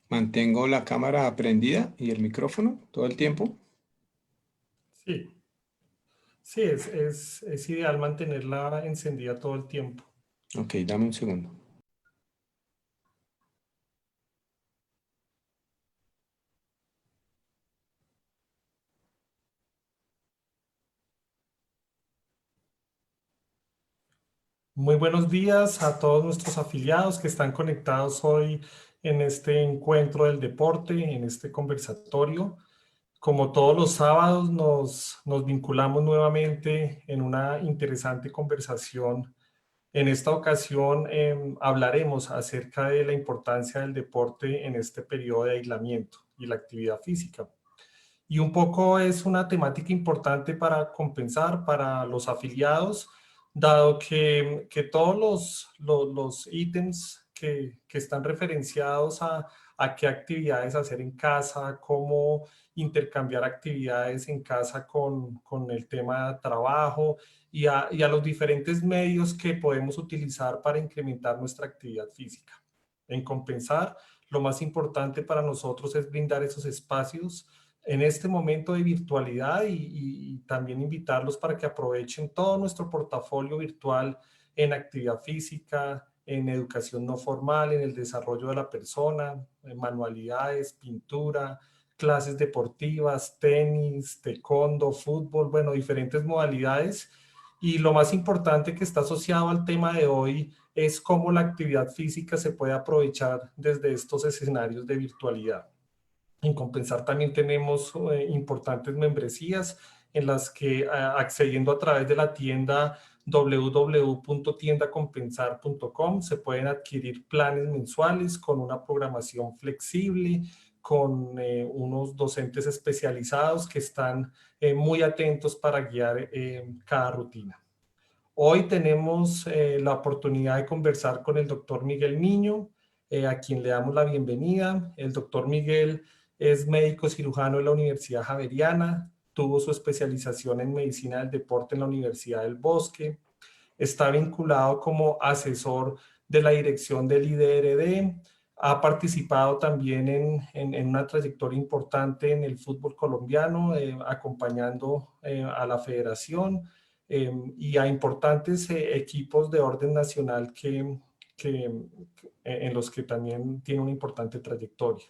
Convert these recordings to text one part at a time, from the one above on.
Mantengo la cámara prendida y el micrófono todo el tiempo. Sí, sí, es ideal mantenerla encendida todo el tiempo. Ok, dame un segundo. Muy buenos días a todos nuestros afiliados que están conectados hoy en este encuentro del deporte, en este conversatorio. Como todos los sábados, nos vinculamos nuevamente en una interesante conversación. En esta ocasión hablaremos acerca de la importancia del deporte en este periodo de aislamiento y la actividad física. Y un poco es una temática importante para compensar para los afiliados, dado que todos los ítems que están referenciados a qué actividades hacer en casa, cómo intercambiar actividades en casa con el tema de trabajo y a los diferentes medios que podemos utilizar para incrementar nuestra actividad física. En compensar, lo más importante para nosotros es brindar esos espacios en este momento de virtualidad y también invitarlos para que aprovechen todo nuestro portafolio virtual en actividad física, en educación no formal, en el desarrollo de la persona, en manualidades, pintura, clases deportivas, tenis, taekwondo, fútbol, bueno, diferentes modalidades. Y lo más importante que está asociado al tema de hoy es cómo la actividad física se puede aprovechar desde estos escenarios de virtualidad. En Compensar también tenemos importantes membresías en las que accediendo a través de la tienda www.tiendacompensar.com se pueden adquirir planes mensuales con una programación flexible, con unos docentes especializados que están muy atentos para guiar cada rutina. Hoy tenemos la oportunidad de conversar con el doctor Miguel Niño, a quien le damos la bienvenida. El doctor Miguel es médico cirujano de la Universidad Javeriana, tuvo su especialización en medicina del deporte en la Universidad del Bosque, está vinculado como asesor de la dirección del IDRD, ha participado también en una trayectoria importante en el fútbol colombiano, acompañando a la federación y a importantes equipos de orden nacional en los que también tiene una importante trayectoria.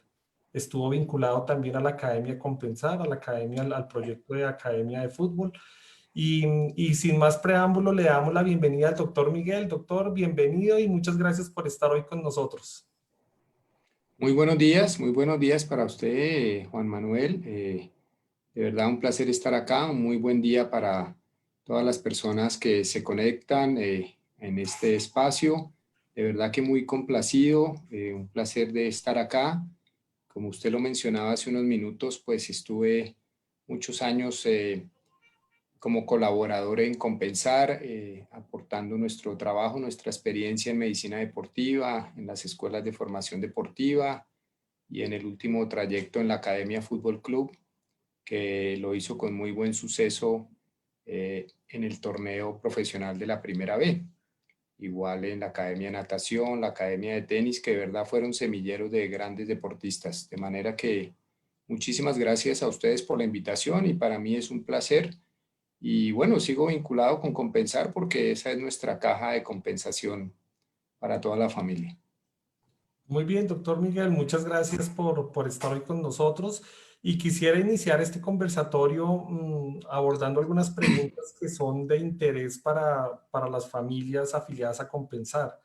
Estuvo vinculado también a la Academia Compensar, a la academia, al proyecto de Academia de Fútbol. Y sin más preámbulo, le damos la bienvenida al doctor Miguel. Doctor, bienvenido y muchas gracias por estar hoy con nosotros. Muy buenos días para usted, Juan Manuel. De verdad, un placer estar acá. Un muy buen día para todas las personas que se conectan en este espacio. De verdad que muy complacido, un placer de estar acá. Como usted lo mencionaba hace unos minutos, pues estuve muchos años como colaborador en Compensar, aportando nuestro trabajo, nuestra experiencia en medicina deportiva, en las escuelas de formación deportiva y en el último trayecto en la Academia Fútbol Club, que lo hizo con muy buen suceso en el torneo profesional de la Primera B. Igual en la Academia de Natación, la Academia de Tenis, que de verdad fueron semilleros de grandes deportistas. De manera que muchísimas gracias a ustedes por la invitación y para mí es un placer y bueno, sigo vinculado con Compensar porque esa es nuestra caja de compensación para toda la familia. Muy bien, doctor Miguel, muchas gracias por estar hoy con nosotros. Y quisiera iniciar este conversatorio abordando algunas preguntas que son de interés para las familias afiliadas a Compensar.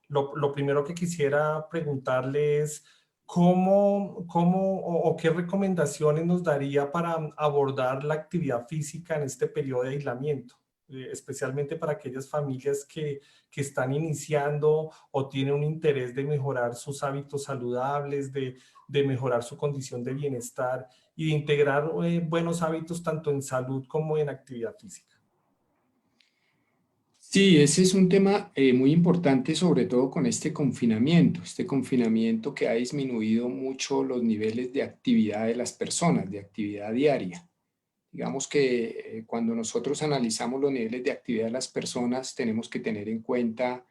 Lo primero que quisiera preguntarle es o qué recomendaciones nos daría para abordar la actividad física en este periodo de aislamiento, especialmente para aquellas familias que están iniciando o tienen un interés de mejorar sus hábitos saludables, de mejorar su condición de bienestar y de integrar buenos hábitos tanto en salud como en actividad física. Sí, ese es un tema muy importante, sobre todo con este confinamiento que ha disminuido mucho los niveles de actividad de las personas, de actividad diaria. Digamos que cuando nosotros analizamos los niveles de actividad de las personas, tenemos que tener en cuenta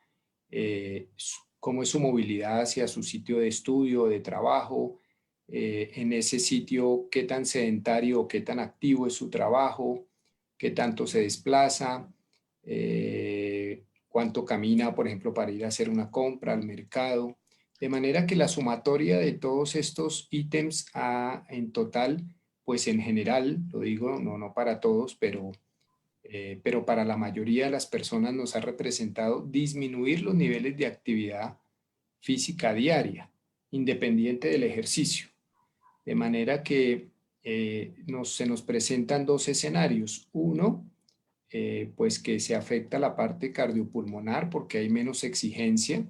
cómo es su movilidad hacia su sitio de estudio, de trabajo, en ese sitio qué tan sedentario o qué tan activo es su trabajo, qué tanto se desplaza, cuánto camina, por ejemplo, para ir a hacer una compra al mercado. De manera que la sumatoria de todos estos ítems en total, pues en general, lo digo, no para todos, pero para la mayoría de las personas nos ha representado disminuir los niveles de actividad física diaria, independiente del ejercicio. De manera que se nos presentan dos escenarios. Uno, pues que se afecta la parte cardiopulmonar porque hay menos exigencia.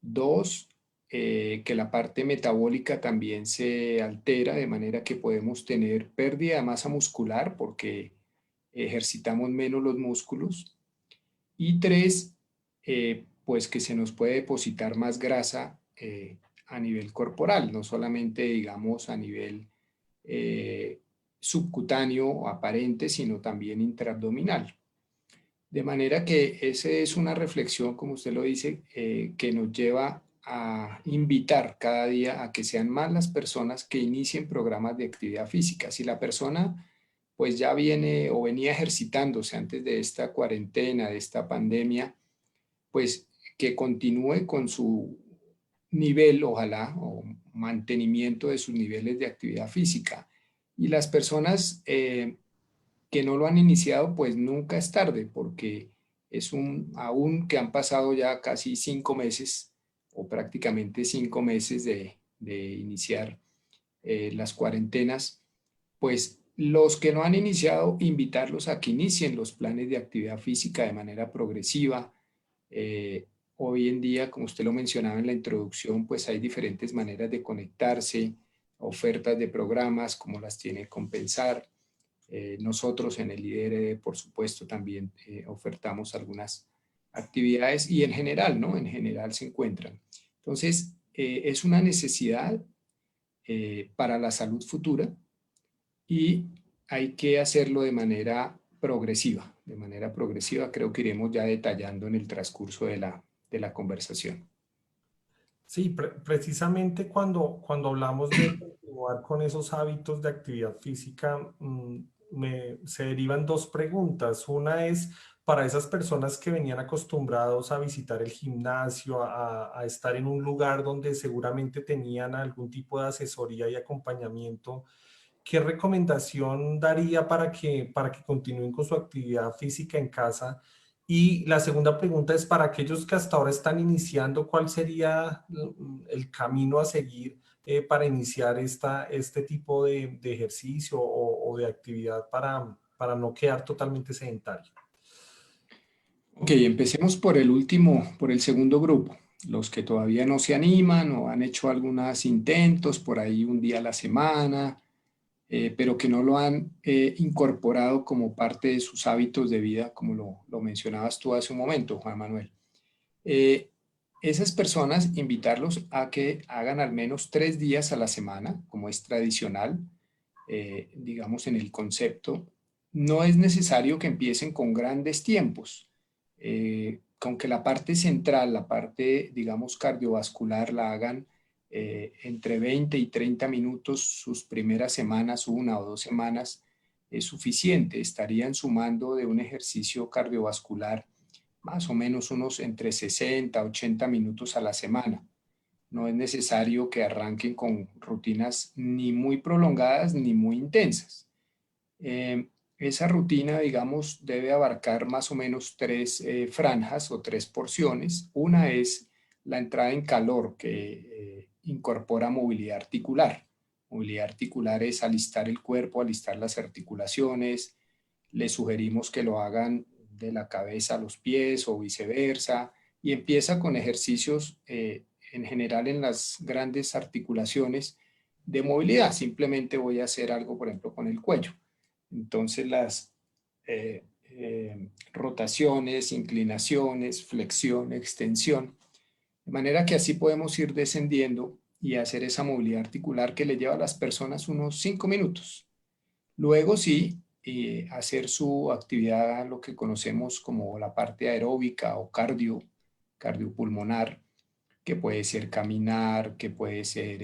Dos, que la parte metabólica también se altera de manera que podemos tener pérdida de masa muscular porque ejercitamos menos los músculos. Y tres, pues que se nos puede depositar más grasa a nivel corporal, no solamente digamos a nivel eh, subcutáneo o aparente, sino también intraabdominal. De manera que esa es una reflexión, como usted lo dice, que nos lleva a invitar cada día a que sean más las personas que inicien programas de actividad física. Si la persona pues ya viene o venía ejercitándose antes de esta cuarentena, de esta pandemia, pues que continúe con su nivel, ojalá, o mantenimiento de sus niveles de actividad física. Y las personas que no lo han iniciado, pues nunca es tarde, porque aún que han pasado ya casi 5 meses o prácticamente 5 meses de iniciar las cuarentenas, pues los que no han iniciado, invitarlos a que inicien los planes de actividad física de manera progresiva. Hoy en día, como usted lo mencionaba en la introducción, pues hay diferentes maneras de conectarse, ofertas de programas como las tiene Compensar. Nosotros en el IDRD, por supuesto, también ofertamos algunas actividades y en general, ¿no? En general se encuentran. Entonces, es una necesidad para la salud futura y hay que hacerlo de manera progresiva. De manera progresiva, creo que iremos ya detallando en el transcurso de la conversación. Sí, precisamente cuando hablamos de continuar con esos hábitos de actividad física, se derivan dos preguntas. Una es para esas personas que venían acostumbrados a visitar el gimnasio, a estar en un lugar donde seguramente tenían algún tipo de asesoría y acompañamiento. ¿Qué recomendación daría para que continúen con su actividad física en casa? Y la segunda pregunta es para aquellos que hasta ahora están iniciando, ¿cuál sería el camino a seguir para iniciar este tipo de ejercicio o de actividad para no quedar totalmente sedentario? Ok, empecemos por el último, por el segundo grupo. Los que todavía no se animan o han hecho algunos intentos por ahí un día a la semana, pero que no lo han incorporado como parte de sus hábitos de vida, como lo mencionabas tú hace un momento, Juan Manuel. Eh, Esas personas, invitarlos a que hagan al menos 3 días a la semana, como es tradicional, digamos en el concepto. No es necesario que empiecen con grandes tiempos, con que la parte central, la parte, digamos, cardiovascular, la hagan entre 20 y 30 minutos sus primeras semanas, 1 o 2 semanas, es suficiente. Estarían sumando de un ejercicio cardiovascular más o menos unos entre 60 a 80 minutos a la semana. No es necesario que arranquen con rutinas ni muy prolongadas ni muy intensas. Esa rutina, digamos, debe abarcar más o menos tres franjas o tres porciones. Una es la entrada en calor que incorpora movilidad articular. Movilidad articular es alistar el cuerpo, alistar las articulaciones. Les sugerimos que lo hagan de la cabeza a los pies o viceversa y empieza con ejercicios en general en las grandes articulaciones de movilidad. Simplemente voy a hacer algo, por ejemplo, con el cuello. Entonces las rotaciones, inclinaciones, flexión, extensión, de manera que así podemos ir descendiendo y hacer esa movilidad articular que le lleva a las personas unos 5 minutos. Luego sí, hacer su actividad, lo que conocemos como la parte aeróbica o cardiopulmonar, que puede ser caminar, que puede ser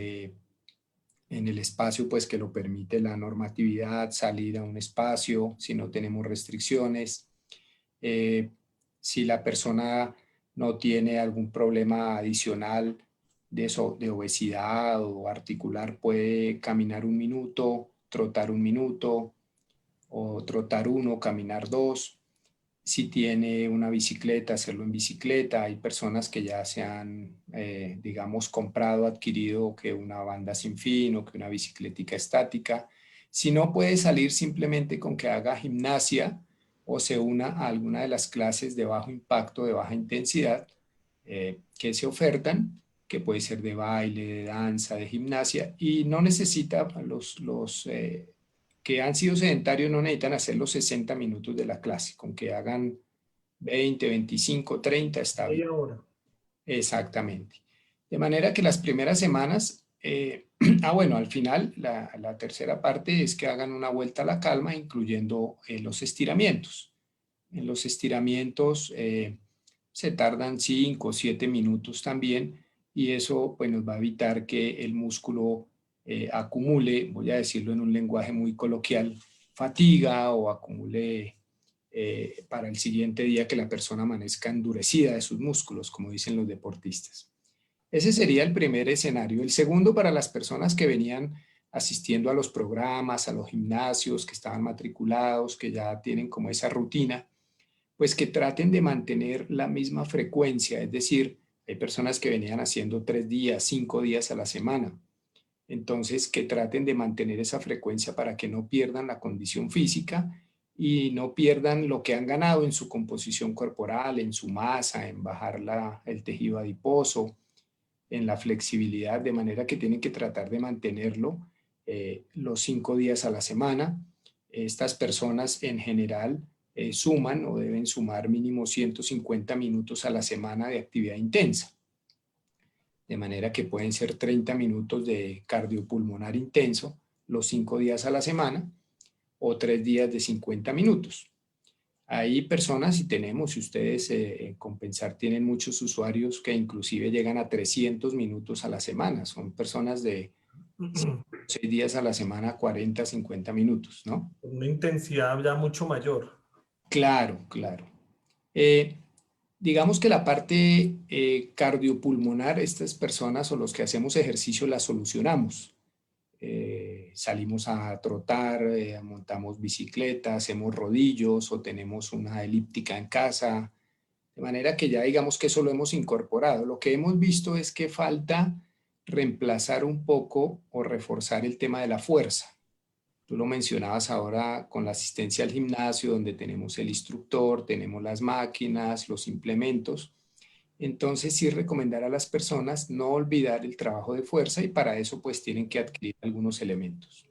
en el espacio pues que lo permite la normatividad, salir a un espacio si no tenemos restricciones. Eh, si la persona no tiene algún problema adicional de obesidad o articular, puede caminar 1 minuto, trotar 1 minuto, o trotar 1, caminar 2. Si tiene una bicicleta, hacerlo en bicicleta. Hay personas que ya se han, digamos, comprado, adquirido que una banda sin fin o que una bicicletica estática. Si no, puede salir simplemente con que haga gimnasia o se una a alguna de las clases de bajo impacto, de baja intensidad, que se ofertan, que puede ser de baile, de danza, de gimnasia, y no necesita los que han sido sedentarios no necesitan hacer los 60 minutos de la clase, con que hagan 20, 25, 30 está bien. Media hora. Exactamente. De manera que las primeras semanas, bueno, al final la tercera parte es que hagan una vuelta a la calma, incluyendo los estiramientos. En los estiramientos se tardan 5 o 7 minutos también, y eso pues nos va a evitar que el músculo acumule, voy a decirlo en un lenguaje muy coloquial, fatiga, o acumule para el siguiente día que la persona amanezca endurecida de sus músculos, como dicen los deportistas. Ese sería el primer escenario. El segundo, para las personas que venían asistiendo a los programas, a los gimnasios, que estaban matriculados, que ya tienen como esa rutina, pues que traten de mantener la misma frecuencia. Es decir, hay personas que venían haciendo 3 días, 5 días a la semana. Entonces, que traten de mantener esa frecuencia para que no pierdan la condición física y no pierdan lo que han ganado en su composición corporal, en su masa, en bajar el tejido adiposo, en la flexibilidad, de manera que tienen que tratar de mantenerlo los 5 días a la semana. Estas personas en general suman o deben sumar mínimo 150 minutos a la semana de actividad intensa, de manera que pueden ser 30 minutos de cardiopulmonar intenso los 5 días a la semana, o 3 días de 50 minutos. Hay personas, y tenemos, si ustedes en Compensar tienen muchos usuarios que inclusive llegan a 300 minutos a la semana. Son personas de 6 días a la semana, 40, 50 minutos, ¿no? Una intensidad ya mucho mayor. Claro, claro. Eh, digamos que la parte cardiopulmonar, estas personas o los que hacemos ejercicio la solucionamos. Salimos a trotar, montamos bicicleta, hacemos rodillos o tenemos una elíptica en casa, de manera que ya digamos que eso lo hemos incorporado. Lo que hemos visto es que falta reemplazar un poco o reforzar el tema de la fuerza. Tú lo mencionabas ahora con la asistencia al gimnasio, donde tenemos el instructor, tenemos las máquinas, los implementos. Entonces, sí recomendar a las personas no olvidar el trabajo de fuerza, y para eso pues tienen que adquirir algunos elementos.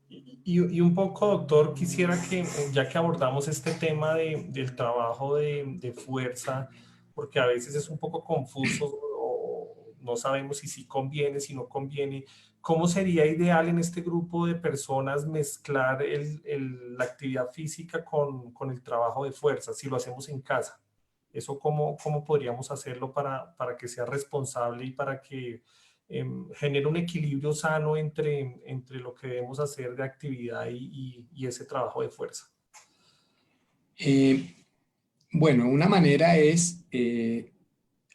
Y un poco, doctor, quisiera que, ya que abordamos este tema del trabajo de fuerza, porque a veces es un poco confuso o no sabemos si sí conviene, si no conviene, ¿cómo sería ideal en este grupo de personas mezclar la actividad física con el trabajo de fuerza, si lo hacemos en casa? ¿Eso cómo podríamos hacerlo para que sea responsable y para que genera un equilibrio sano entre lo que debemos hacer de actividad y ese trabajo de fuerza? Eh, bueno, una manera es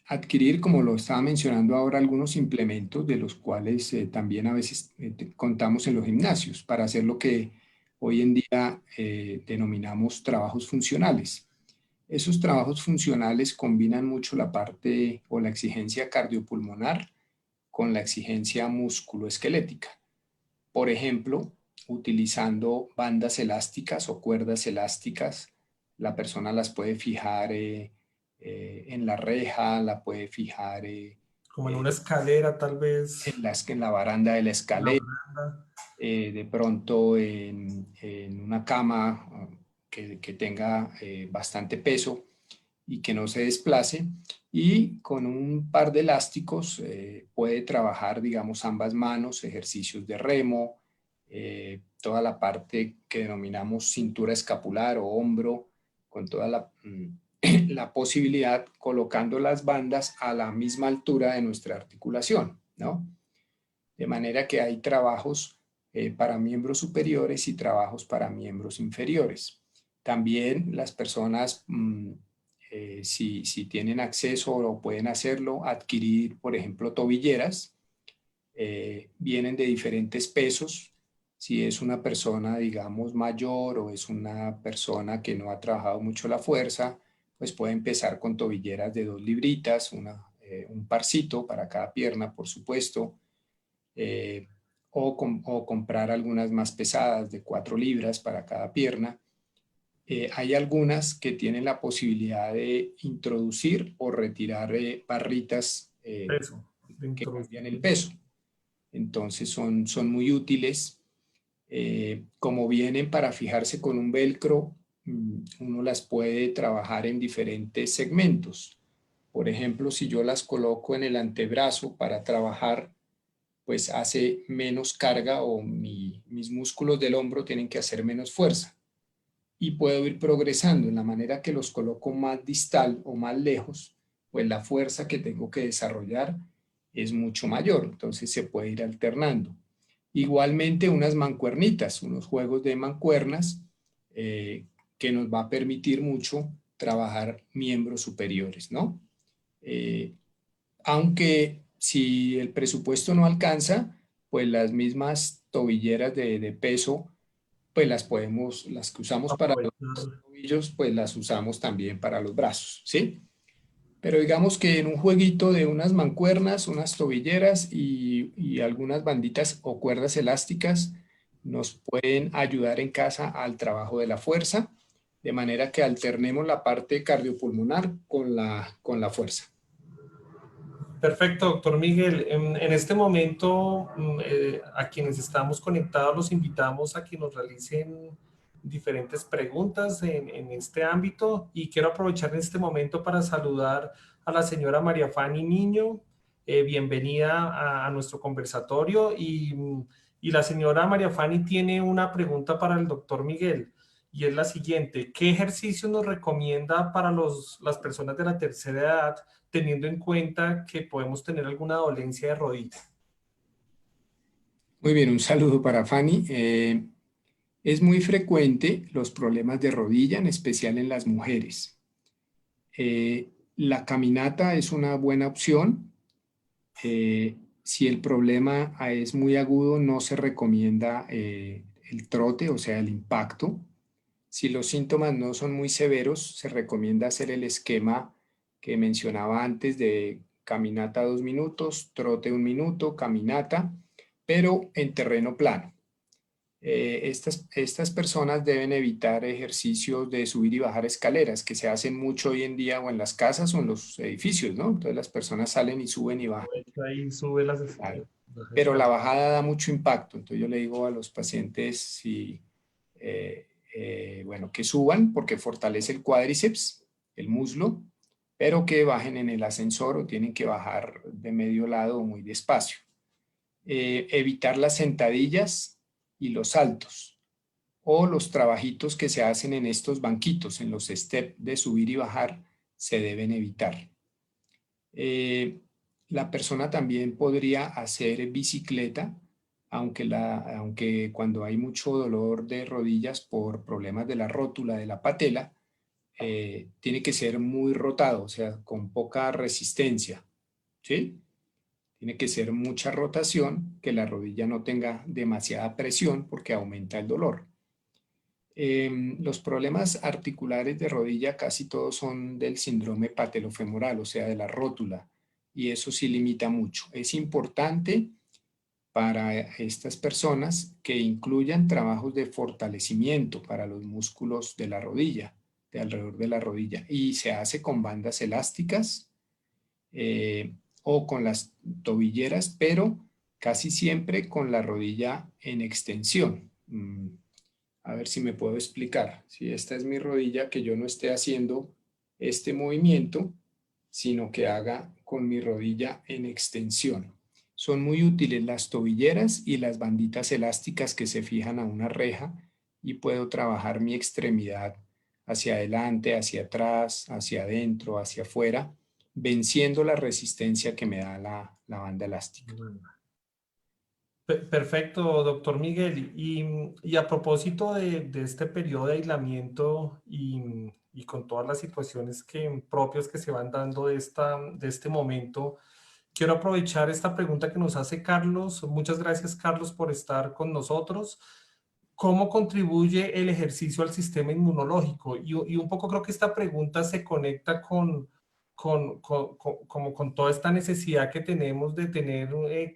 adquirir, como lo estaba mencionando ahora, algunos implementos de los cuales también a veces contamos en los gimnasios para hacer lo que hoy en día denominamos trabajos funcionales. Esos trabajos funcionales combinan mucho la parte o la exigencia cardiopulmonar con la exigencia musculoesquelética. Por ejemplo, utilizando bandas elásticas o cuerdas elásticas, la persona las puede fijar en la reja, la puede fijar Como en una escalera, tal vez, en la baranda de la en la escalera, baranda. de pronto en una cama que tenga bastante peso y que no se desplace, y con un par de elásticos puede trabajar, digamos, ambas manos, ejercicios de remo, toda la parte que denominamos cintura escapular o hombro, con toda la posibilidad colocando las bandas a la misma altura de nuestra articulación, ¿no? De manera que hay trabajos para miembros superiores y trabajos para miembros inferiores. También las personas, si tienen acceso o pueden hacerlo, adquirir, por ejemplo, tobilleras. Vienen de diferentes pesos. Si es una persona, digamos, mayor o es una persona que no ha trabajado mucho la fuerza, pues puede empezar con tobilleras de 2 libritas, un parcito para cada pierna, por supuesto, eh, o comprar algunas más pesadas de 4 libras para cada pierna. Hay algunas que tienen la posibilidad de introducir o retirar barritas Eso, de que cambian el introducir. peso. Entonces son muy útiles. Como vienen para fijarse con un velcro, uno las puede trabajar en diferentes segmentos. Por ejemplo, si yo las coloco en el antebrazo para trabajar, pues hace menos carga o mis músculos del hombro tienen que hacer menos fuerza. Y puedo ir progresando en la manera que los coloco más distal o más lejos, pues la fuerza que tengo que desarrollar es mucho mayor. Entonces se puede ir alternando. Igualmente unas mancuernitas, unos juegos de mancuernas que nos va a permitir mucho trabajar miembros superiores, ¿no? Eh, Aunque si el presupuesto no alcanza, pues las mismas tobilleras de peso, pues las que usamos para los Aprovechar. tobillos, pues las usamos también para los brazos, ¿sí? Pero digamos que en un jueguito de unas mancuernas, unas tobilleras y algunas banditas o cuerdas elásticas nos pueden ayudar en casa al trabajo de la fuerza, de manera que alternemos la parte cardiopulmonar con la fuerza. Perfecto, doctor Miguel. En este momento, a quienes estamos conectados los invitamos a que nos realicen diferentes preguntas en este ámbito y quiero aprovechar en este momento para saludar a la señora María Fanny Niño. Bienvenida a nuestro conversatorio y la señora María Fanny tiene una pregunta para el doctor Miguel y es la siguiente. ¿Qué ejercicio nos recomienda para las personas de la tercera edad, teniendo en cuenta que podemos tener alguna dolencia de rodilla? Muy bien, un saludo para Fanny. Es muy frecuente los problemas de rodilla, en especial en las mujeres. La caminata es una buena opción. Si el problema es muy agudo, no se recomienda el trote, o sea, el impacto. Si los síntomas no son muy severos, se recomienda hacer el esquema que mencionaba antes de caminata 2 minutos, trote 1 minuto, caminata, pero en terreno plano. Estas personas deben evitar ejercicios de subir y bajar escaleras, que se hacen mucho hoy en día o en las casas o en los edificios, ¿no? Entonces las personas salen y suben y bajan. Ahí sube Claro. las Pero la escaleras. bajada da mucho impacto. Entonces yo le digo a los pacientes bueno, que suban porque fortalece el cuádriceps, el muslo, pero que bajen en el ascensor o tienen que bajar de medio lado o muy despacio. Evitar las sentadillas y los saltos o los trabajitos que se hacen en estos banquitos, en los steps de subir y bajar, se deben evitar. Eh, la persona también podría hacer bicicleta, aunque cuando hay mucho dolor de rodillas por problemas de la rótula, de la patela, tiene que ser muy rotado, o sea, con poca resistencia, ¿sí? Tiene que ser mucha rotación, que la rodilla no tenga demasiada presión porque aumenta el dolor. Los problemas articulares de rodilla casi todos son del síndrome patelofemoral, o sea, de la rótula, y eso sí limita mucho. Es importante para estas personas que incluyan trabajos de fortalecimiento para los músculos de la rodilla, de alrededor de la rodilla, y se hace con bandas elásticas eh, o con las tobilleras, pero casi siempre con la rodilla en extensión. A ver si me puedo explicar. Si esta es mi rodilla, que yo no esté haciendo este movimiento, sino que haga con mi rodilla en extensión. Son muy útiles las tobilleras y las banditas elásticas que se fijan a una reja y puedo trabajar mi extremidad hacia adelante, hacia atrás, hacia adentro, hacia afuera, venciendo la resistencia que me da la banda elástica. Perfecto, doctor Miguel. Y a propósito de este periodo de aislamiento y con todas las situaciones propias que se van dando de este momento, quiero aprovechar esta pregunta que nos hace Carlos. Muchas gracias, Carlos, por estar con nosotros. ¿Cómo contribuye el ejercicio al sistema inmunológico? Y un poco creo que esta pregunta se conecta como con toda esta necesidad que tenemos de tener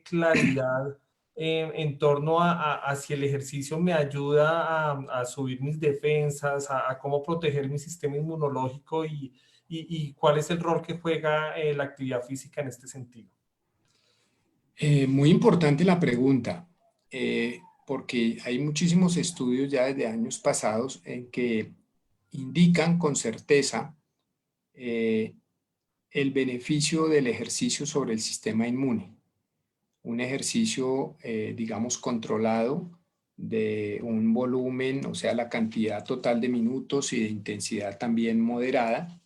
claridad en torno a si el ejercicio me ayuda a subir mis defensas, a cómo proteger mi sistema inmunológico y cuál es el rol que juega la actividad física en este sentido. Muy importante la pregunta, porque hay muchísimos estudios ya desde años pasados en que indican con certeza el beneficio del ejercicio sobre el sistema inmune. Un ejercicio, digamos, controlado de un volumen, o sea, la cantidad total de minutos y de intensidad también moderada,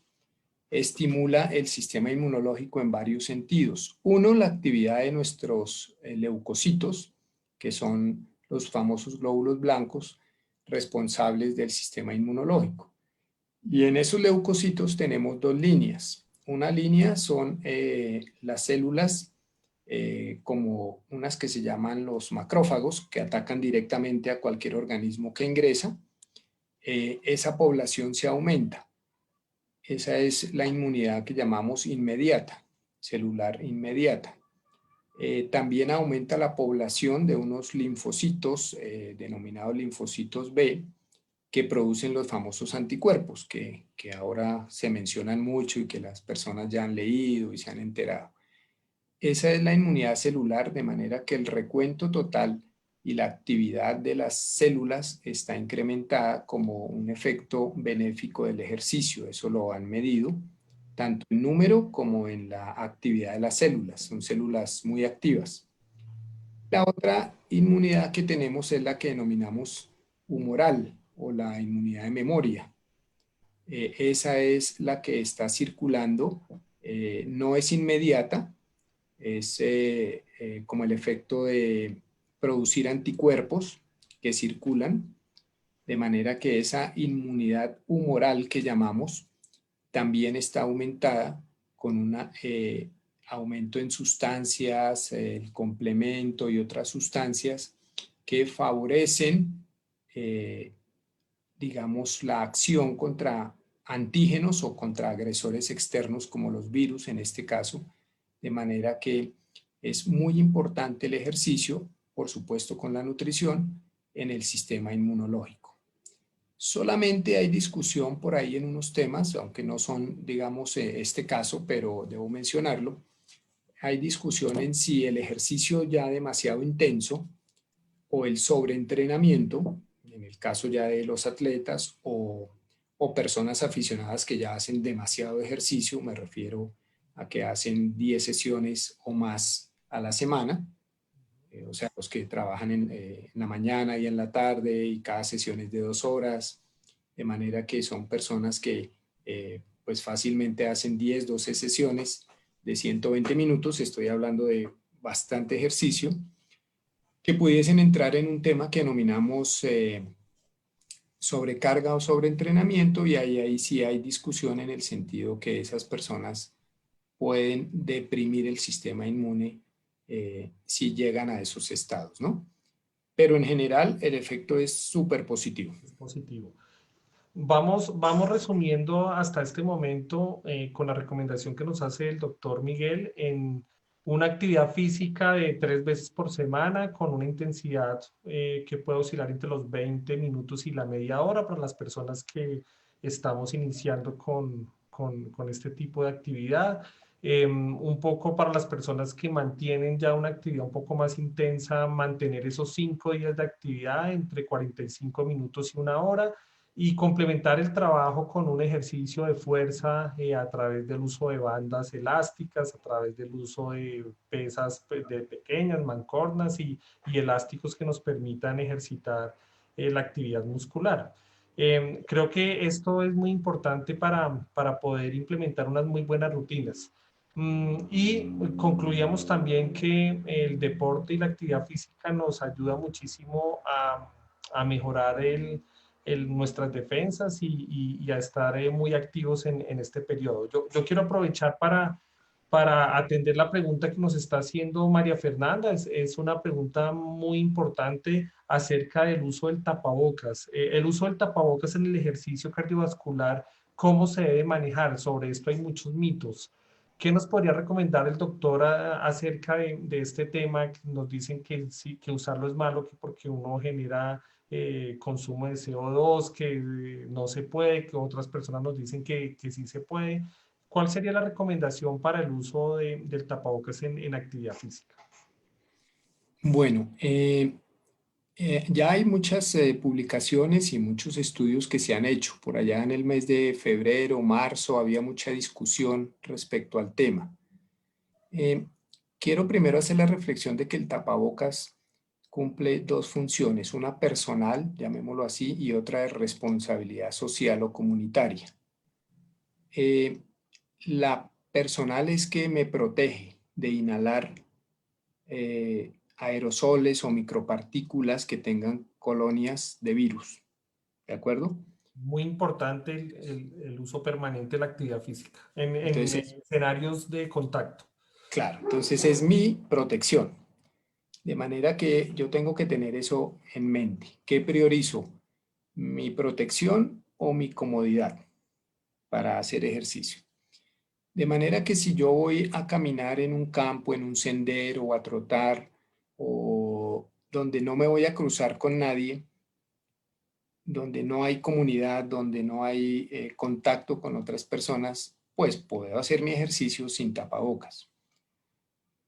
estimula el sistema inmunológico en varios sentidos. Uno, la actividad de nuestros leucocitos, que son los famosos glóbulos blancos responsables del sistema inmunológico. Y en esos leucocitos tenemos dos líneas. Una línea son las células como unas que se llaman los macrófagos, que atacan directamente a cualquier organismo que ingresa. Esa población se aumenta. Esa es la inmunidad que llamamos inmediata, celular inmediata. También aumenta la población de unos linfocitos, denominados linfocitos B, que producen los famosos anticuerpos, que ahora se mencionan mucho y que las personas ya han leído y se han enterado. Esa es la inmunidad celular, de manera que el recuento total y la actividad de las células está incrementada como un efecto benéfico del ejercicio. Eso lo han medido, tanto en número como en la actividad de las células. Son células muy activas. La otra inmunidad que tenemos es la que denominamos humoral o la inmunidad de memoria. Esa es la que está circulando, no es inmediata, es como el efecto de producir anticuerpos que circulan, de manera que esa inmunidad humoral que llamamos también está aumentada con un aumento en sustancias, el complemento y otras sustancias que favorecen, digamos, la acción contra antígenos o contra agresores externos como los virus en este caso, de manera que es muy importante el ejercicio, por supuesto con la nutrición, en el sistema inmunológico. Solamente hay discusión por ahí en unos temas, aunque no son, digamos, este caso, pero debo mencionarlo. Hay discusión en si el ejercicio ya demasiado intenso o el sobreentrenamiento, en el caso ya de los atletas o personas aficionadas que ya hacen demasiado ejercicio, me refiero a que hacen 10 sesiones o más a la semana, o sea, los que trabajan en la mañana y en la tarde y cada sesión es de 2 horas, de manera que son personas que pues fácilmente hacen 10, 12 sesiones de 120 minutos, estoy hablando de bastante ejercicio, que pudiesen entrar en un tema que denominamos sobrecarga o sobreentrenamiento y ahí sí hay discusión en el sentido que esas personas pueden deprimir el sistema inmune si llegan a esos estados, ¿no? Pero en general el efecto es súper positivo. Es positivo. Vamos resumiendo hasta este momento con la recomendación que nos hace el doctor Miguel en una actividad física de 3 veces por semana con una intensidad que puede oscilar entre los 20 minutos y la media hora para las personas que estamos iniciando con este tipo de actividad. Un poco para las personas que mantienen ya una actividad un poco más intensa, mantener esos 5 días de actividad entre 45 minutos y una hora y complementar el trabajo con un ejercicio de fuerza a través del uso de bandas elásticas, a través del uso de pesas de pequeñas, mancornas y elásticos que nos permitan ejercitar la actividad muscular. Creo que esto es muy importante para poder implementar unas muy buenas rutinas. Y concluíamos también que el deporte y la actividad física nos ayuda muchísimo a mejorar nuestras defensas y a estar muy activos en este periodo. Yo quiero aprovechar para atender la pregunta que nos está haciendo María Fernanda. Es una pregunta muy importante acerca del uso del tapabocas. El uso del tapabocas en el ejercicio cardiovascular, ¿cómo se debe manejar? Sobre esto hay muchos mitos. ¿Qué nos podría recomendar el doctor acerca de este tema? Que nos dicen que sí, que usarlo es malo, que porque uno genera consumo de CO2, que no se puede, que otras personas nos dicen que sí se puede. ¿Cuál sería la recomendación para el uso del tapabocas en actividad física? Bueno, ya hay muchas publicaciones y muchos estudios que se han hecho. Por allá en el mes de febrero, marzo, había mucha discusión respecto al tema. Eh, Quiero primero hacer la reflexión de que el tapabocas cumple dos funciones, una personal, llamémoslo así, y otra de responsabilidad social o comunitaria. Eh, la personal es que me protege de inhalar aerosoles o micropartículas que tengan colonias de virus, ¿de acuerdo? Muy importante el uso permanente de la actividad física en Entonces, escenarios de contacto. claro, entonces es mi protección. De manera que yo tengo que tener eso en mente. ¿Qué priorizo? ¿Mi protección o mi comodidad para hacer ejercicio? De manera que si yo voy a caminar en un campo, en un sendero o a trotar o donde no me voy a cruzar con nadie, donde no hay comunidad, donde no hay contacto con otras personas, pues puedo hacer mi ejercicio sin tapabocas.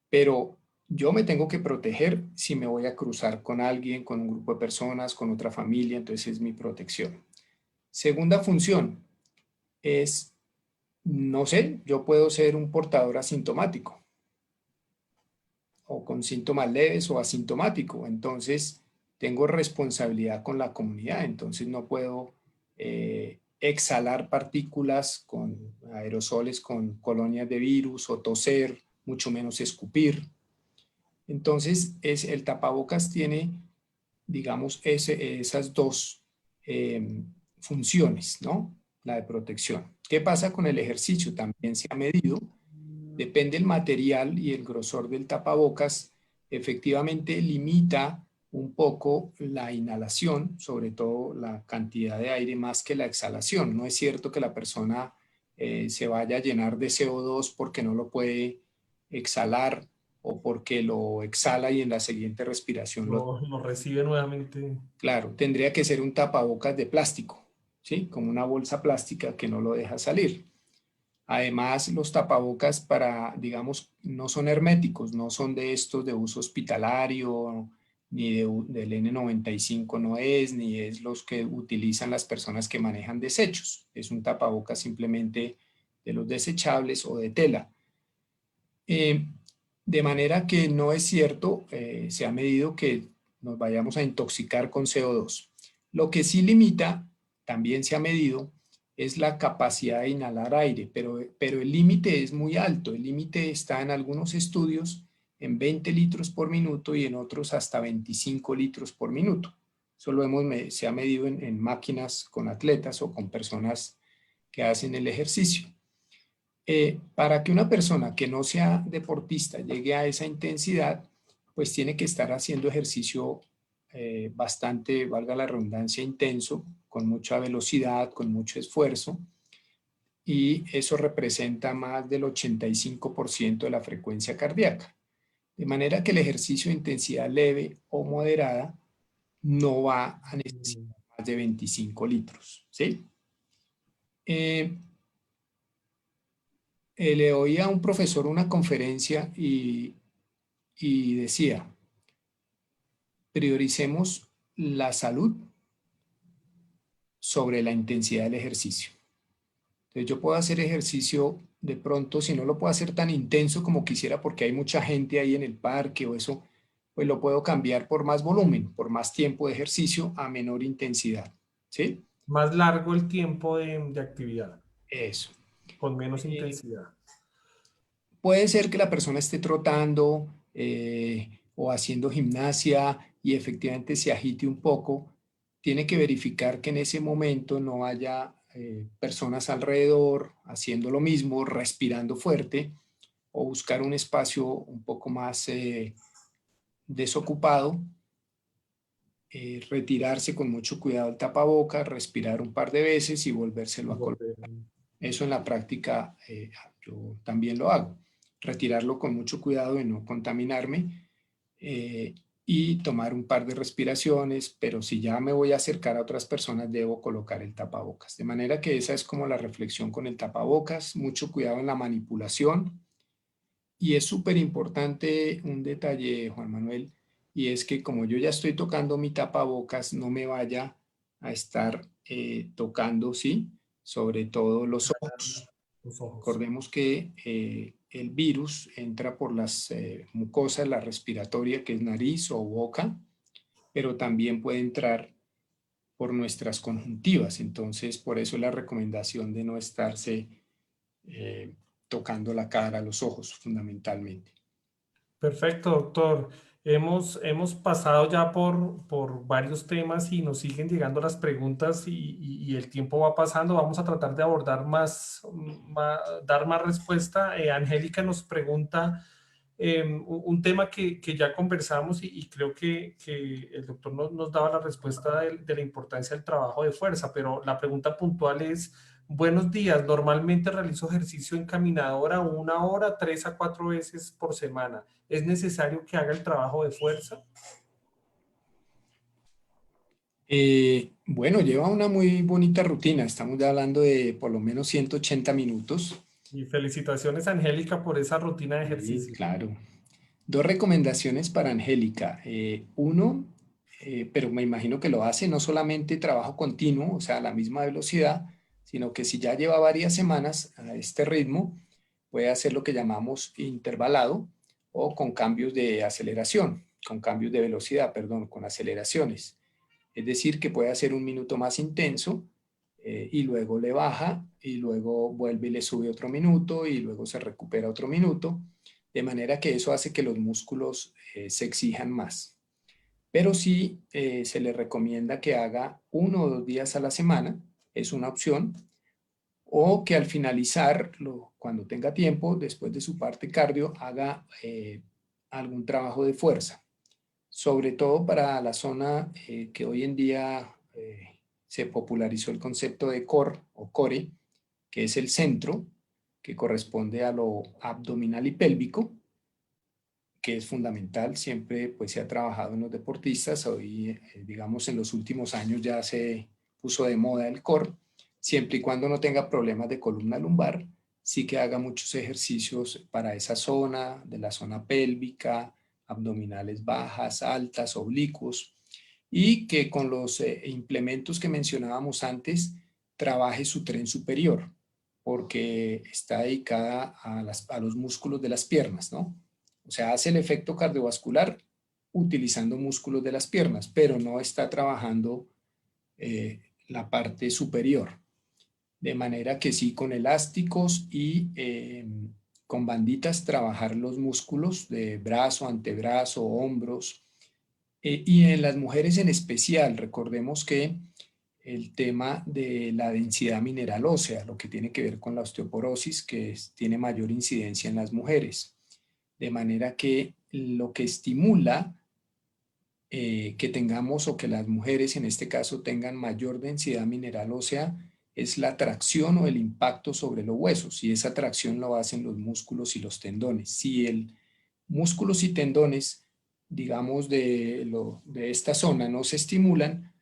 Pero yo me tengo que proteger si me voy a cruzar con alguien, con un grupo de personas, con otra familia, entonces es mi protección. Segunda función es, no sé, yo puedo ser un portador asintomático o con síntomas leves o asintomático, entonces tengo responsabilidad con la comunidad, entonces no puedo exhalar partículas con aerosoles con colonias de virus o toser, mucho menos escupir. Entonces, el tapabocas tiene, digamos, esas dos funciones, ¿no? La de protección. ¿Qué pasa con el ejercicio? También se ha medido, depende del material y el grosor del tapabocas, efectivamente limita un poco la inhalación, sobre todo la cantidad de aire más que la exhalación. No es cierto que la persona se vaya a llenar de CO2 porque no lo puede exhalar o porque lo exhala y en la siguiente respiración lo... Lo recibe nuevamente. Claro, tendría que ser un tapabocas de plástico, ¿sí? Como una bolsa plástica que no lo deja salir. Además, los tapabocas para, digamos, no son herméticos, no son de estos de uso hospitalario, ni del N95 no es, ni es los que utilizan las personas que manejan desechos. Es un tapabocas simplemente de los desechables o de tela. Eh, de manera que no es cierto, se ha medido que nos vayamos a intoxicar con CO2. Lo que sí limita, también se ha medido, es la capacidad de inhalar aire, pero el límite es muy alto. El límite está en algunos estudios en 20 litros por minuto y en otros hasta 25 litros por minuto. Eso se ha medido en máquinas con atletas o con personas que hacen el ejercicio. Para que una persona que no sea deportista llegue a esa intensidad, pues tiene que estar haciendo ejercicio bastante, valga la redundancia, intenso, con mucha velocidad, con mucho esfuerzo, y eso representa más del 85% de la frecuencia cardíaca. De manera que el ejercicio de intensidad leve o moderada no va a necesitar más de 25 litros, ¿sí? Eh, Le oía a un profesor una conferencia y decía, prioricemos la salud sobre la intensidad del ejercicio. Entonces yo puedo hacer ejercicio de pronto, si no lo puedo hacer tan intenso como quisiera porque hay mucha gente ahí en el parque o eso, pues lo puedo cambiar por más volumen, por más tiempo de ejercicio a menor intensidad, ¿sí? Más largo el tiempo de actividad, Eso. con menos Eh, intensidad. Puede ser que la persona esté trotando o haciendo gimnasia y efectivamente se agite un poco. Tiene que verificar que en ese momento no haya personas alrededor haciendo lo mismo, respirando fuerte, o buscar un espacio un poco más desocupado, retirarse con mucho cuidado el tapabocas, respirar un par de veces y volvérselo Y a colocar. volver. Eso en la práctica yo también lo hago. Retirarlo con mucho cuidado de no contaminarme eh, y tomar un par de respiraciones, pero si ya me voy a acercar a otras personas, debo colocar el tapabocas. De manera que esa es como la reflexión con el tapabocas, mucho cuidado en la manipulación. Y es súper importante un detalle, Juan Manuel, y es que como yo ya estoy tocando mi tapabocas, no me vaya a estar tocando, ¿sí? Sobre todo los ojos. Los ojos. Recordemos que el virus entra por las mucosas, la respiratoria, que es nariz o boca, pero también puede entrar por nuestras conjuntivas. Entonces, por eso la recomendación de no estarse eh, tocando la cara, los ojos, fundamentalmente. Perfecto, doctor. Hemos pasado ya por varios temas y nos siguen llegando las preguntas y el tiempo va pasando. Vamos a tratar de abordar dar más respuesta. Angélica nos pregunta un tema que ya conversamos y creo que el doctor nos daba la respuesta de la importancia del trabajo de fuerza, pero la pregunta puntual es, buenos días, normalmente realizo ejercicio en caminadora 1 hora, 3 a 4 veces por semana. ¿Es necesario que haga el trabajo de fuerza? Bueno, lleva una muy bonita rutina. Estamos ya hablando de por lo menos 180 minutos. Y felicitaciones, Angélica, por esa rutina de Sí, ejercicio. claro. Dos recomendaciones para Angélica. Uno, pero me imagino que lo hace no solamente trabajo continuo, o sea, a la misma velocidad, sino que si ya lleva varias semanas a este ritmo, puede hacer lo que llamamos intervalado o con cambios de aceleración, con cambios de velocidad, perdón, con aceleraciones. Es decir, que puede hacer un minuto más intenso y luego le baja y luego vuelve y le sube otro minuto y luego se recupera otro minuto, de manera que eso hace que los músculos se exijan más. Pero sí se le recomienda que haga 1 o 2 días a la semana, es una opción, o que al finalizar, cuando tenga tiempo, después de su parte cardio, haga algún trabajo de fuerza, sobre todo para la zona que hoy en día se popularizó el concepto de core o core, que es el centro, que corresponde a lo abdominal y pélvico, que es fundamental, siempre pues se ha trabajado en los deportistas, hoy digamos en los últimos años ya se puso de moda el core, siempre y cuando no tenga problemas de columna lumbar, sí que haga muchos ejercicios para esa zona, de la zona pélvica, abdominales bajas, altas, oblicuos, y que con los implementos que mencionábamos antes, trabaje su tren superior, porque está dedicada a los músculos de las piernas, ¿no? O sea, hace el efecto cardiovascular utilizando músculos de las piernas, pero no está trabajando la parte superior. De manera que sí, con elásticos y con banditas trabajar los músculos de brazo, antebrazo, hombros. Y en las mujeres en especial, recordemos que el tema de la densidad mineral ósea, lo que tiene que ver con la osteoporosis, tiene mayor incidencia en las mujeres. De manera que lo que estimula que tengamos o que las mujeres en este caso tengan mayor densidad mineral ósea es la tracción o el impacto sobre los huesos, y esa tracción lo hacen los músculos y los tendones. Si el músculos y tendones, digamos, de esta zona no se estimulan,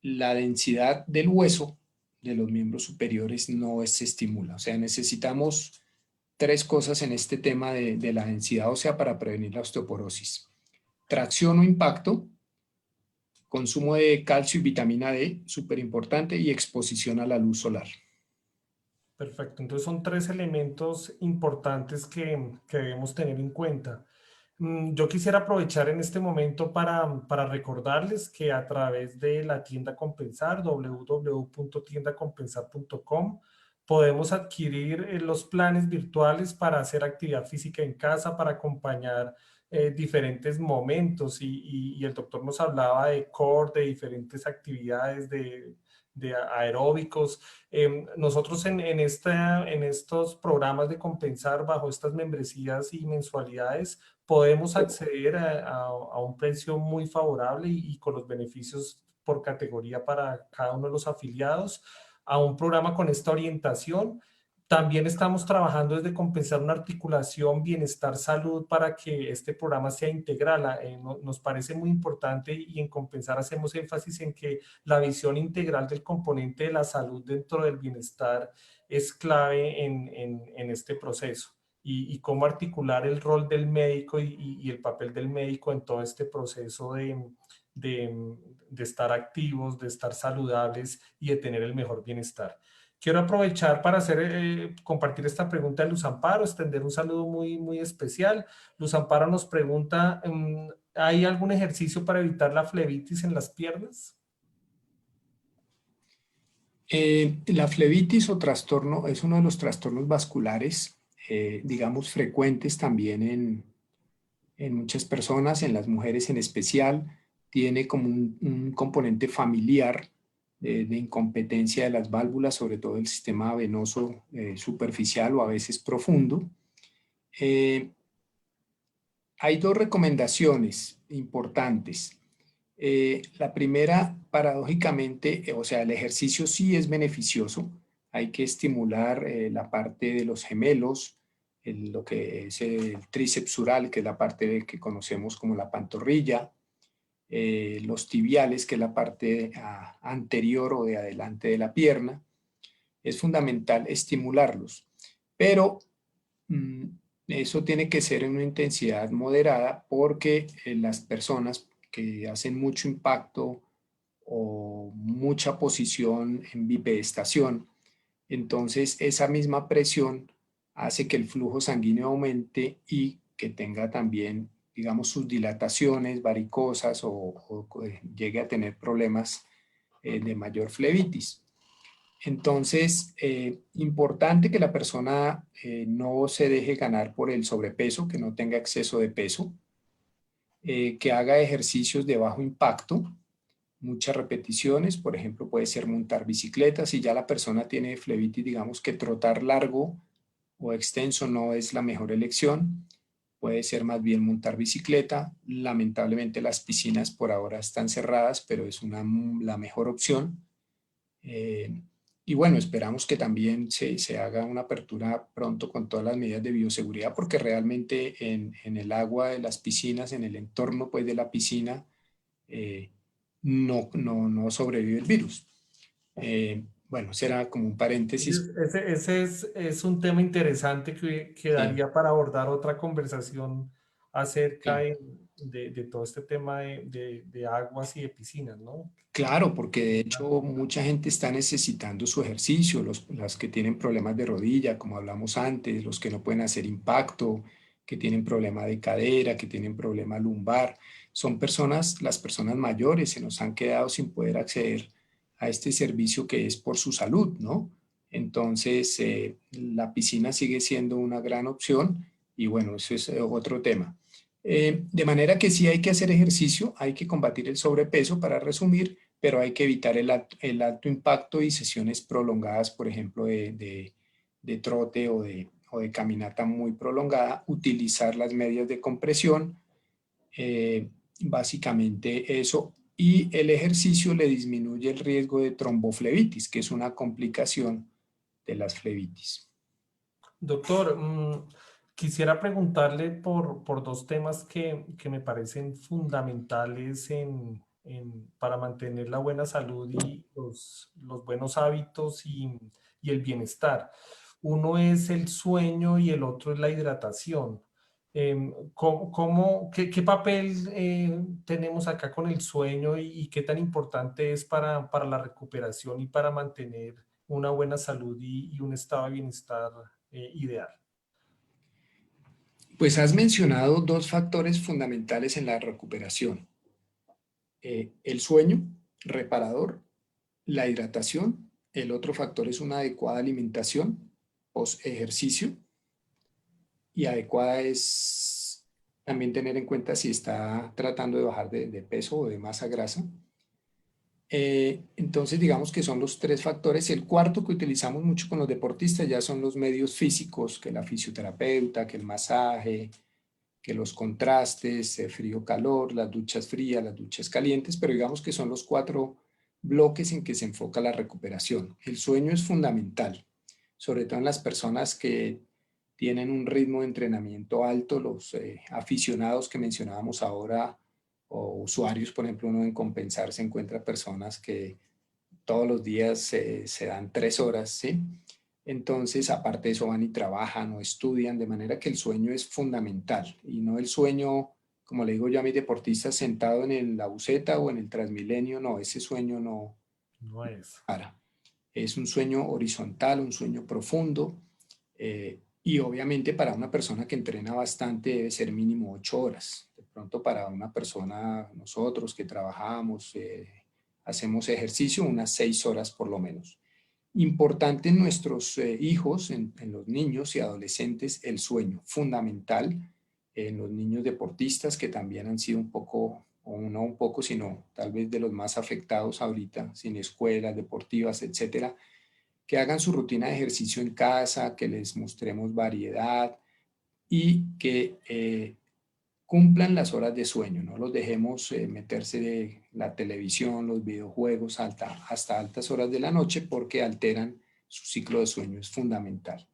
la densidad del hueso de los miembros superiores no se estimula. O sea, necesitamos tres cosas en este tema de la densidad ósea para prevenir la osteoporosis: tracción o impacto, consumo de calcio y vitamina D, súper importante, y exposición a la luz solar. Perfecto. Entonces son tres elementos importantes que debemos tener en cuenta. Yo quisiera aprovechar en este momento para recordarles que a través de la tienda Compensar, www.tiendacompensar.com, podemos adquirir los planes virtuales para hacer actividad física en casa, para acompañar diferentes momentos. Y el doctor nos hablaba de core, de diferentes actividades de aeróbicos. Nosotros en estos programas de Compensar, bajo estas membresías y mensualidades, podemos acceder a un precio muy favorable y con los beneficios por categoría para cada uno de los afiliados, a un programa con esta orientación. También estamos trabajando desde Compensar una articulación bienestar-salud para que este programa sea integral. Nos parece muy importante y en Compensar hacemos énfasis en que la visión integral del componente de la salud dentro del bienestar es clave en este proceso y cómo articular el rol del médico y el papel del médico en todo este proceso de, de estar activos, de estar saludables y de tener el mejor bienestar. Quiero aprovechar para compartir esta pregunta de Luz Amparo, extender un saludo muy especial. Luz Amparo nos pregunta, ¿hay algún ejercicio para evitar la flebitis en las piernas? La flebitis o trastorno es uno de los trastornos vasculares, digamos, frecuentes también en muchas personas, en las mujeres en especial. Tiene como un componente familiar de incompetencia de las válvulas, sobre todo el sistema venoso superficial o a veces profundo. Eh, Hay dos recomendaciones importantes. La primera, paradójicamente, o sea, el ejercicio sí es beneficioso. Hay que estimular la parte de los gemelos, lo que es el tríceps sural, que es la parte que conocemos como la pantorrilla, los tibiales, que es la parte anterior o de adelante de la pierna. Es fundamental estimularlos, pero mm, eso tiene que ser en una intensidad moderada porque las personas que hacen mucho impacto o mucha posición en bipedestación, entonces esa misma presión hace que el flujo sanguíneo aumente y que tenga también, digamos, sus dilataciones varicosas o llegue a tener problemas de mayor flebitis. Entonces, importante que la persona no se deje ganar por el sobrepeso, que no tenga exceso de peso, que haga ejercicios de bajo impacto, muchas repeticiones, por ejemplo, puede ser montar bicicleta. Si ya la persona tiene flebitis, digamos que trotar largo o extenso no es la mejor elección, puede ser más bien montar bicicleta. Lamentablemente las piscinas por ahora están cerradas, pero es la mejor opción. Eh, y bueno, esperamos que también se haga una apertura pronto con todas las medidas de bioseguridad, porque realmente en el agua de las piscinas, en el entorno pues, de la piscina, eh, no sobrevive el virus. Bueno, será como un paréntesis. Ese es un tema interesante que Sí, daría para abordar otra conversación acerca claro. de todo este tema de aguas y de piscinas, ¿no? Claro, porque de hecho mucha gente está necesitando su ejercicio, las que tienen problemas de rodilla, como hablamos antes, los que no pueden hacer impacto, que tienen problema de cadera, que tienen problema lumbar. Son personas, las personas mayores se nos han quedado sin poder acceder a este servicio que es por su salud, ¿no? Entonces, la piscina sigue siendo una gran opción y bueno, eso es otro tema. De manera que sí hay que hacer ejercicio, hay que combatir el sobrepeso, para resumir, pero hay que evitar el alto impacto y sesiones prolongadas, por ejemplo, de trote o de caminata muy prolongada, utilizar las medias de compresión, eh, básicamente eso, y el ejercicio le disminuye el riesgo de tromboflebitis, que es una complicación de las flebitis. Doctor, quisiera preguntarle por dos temas que me parecen fundamentales para mantener la buena salud y los buenos hábitos y el bienestar. Uno es el sueño y el otro es la hidratación. ¿Qué papel tenemos acá con el sueño y qué tan importante es para la recuperación y para mantener una buena salud y un estado de bienestar ideal? Pues has mencionado dos factores fundamentales en la recuperación. El sueño reparador, la hidratación. El otro factor es una adecuada alimentación post ejercicio, y adecuada es también tener en cuenta si está tratando de bajar de peso o de masa grasa. Entonces digamos que son los tres factores. El cuarto que utilizamos mucho con los deportistas ya son los medios físicos, que la fisioterapeuta, que el masaje, que los contrastes, frío-calor, las duchas frías, las duchas calientes, pero digamos que son los cuatro bloques en que se enfoca la recuperación. El sueño es fundamental, sobre todo en las personas que tienen un ritmo de entrenamiento alto, los aficionados que mencionábamos ahora, o usuarios, por ejemplo, uno en Compensar se encuentra personas que todos los días se dan 3 horas, ¿sí? Entonces, aparte de eso, van y trabajan o estudian, de manera que el sueño es fundamental y no el sueño, como le digo yo a mis deportistas, sentado en la buseta o en el Transmilenio, no, ese sueño no No es. para. Es un sueño horizontal, un sueño profundo, y obviamente para una persona que entrena bastante debe ser mínimo 8 horas. De pronto para una persona, nosotros que trabajamos, hacemos ejercicio, unas 6 horas por lo menos. Importante en nuestros hijos, en los niños y adolescentes, el sueño, fundamental en los niños deportistas que también han sido un poco, o no un poco, sino tal vez de los más afectados ahorita, sin escuelas deportivas, etcétera, que hagan su rutina de ejercicio en casa, que les mostremos variedad y que cumplan las horas de sueño, no los dejemos meterse de la televisión, los videojuegos hasta altas horas de la noche porque alteran su ciclo de sueño, es fundamental.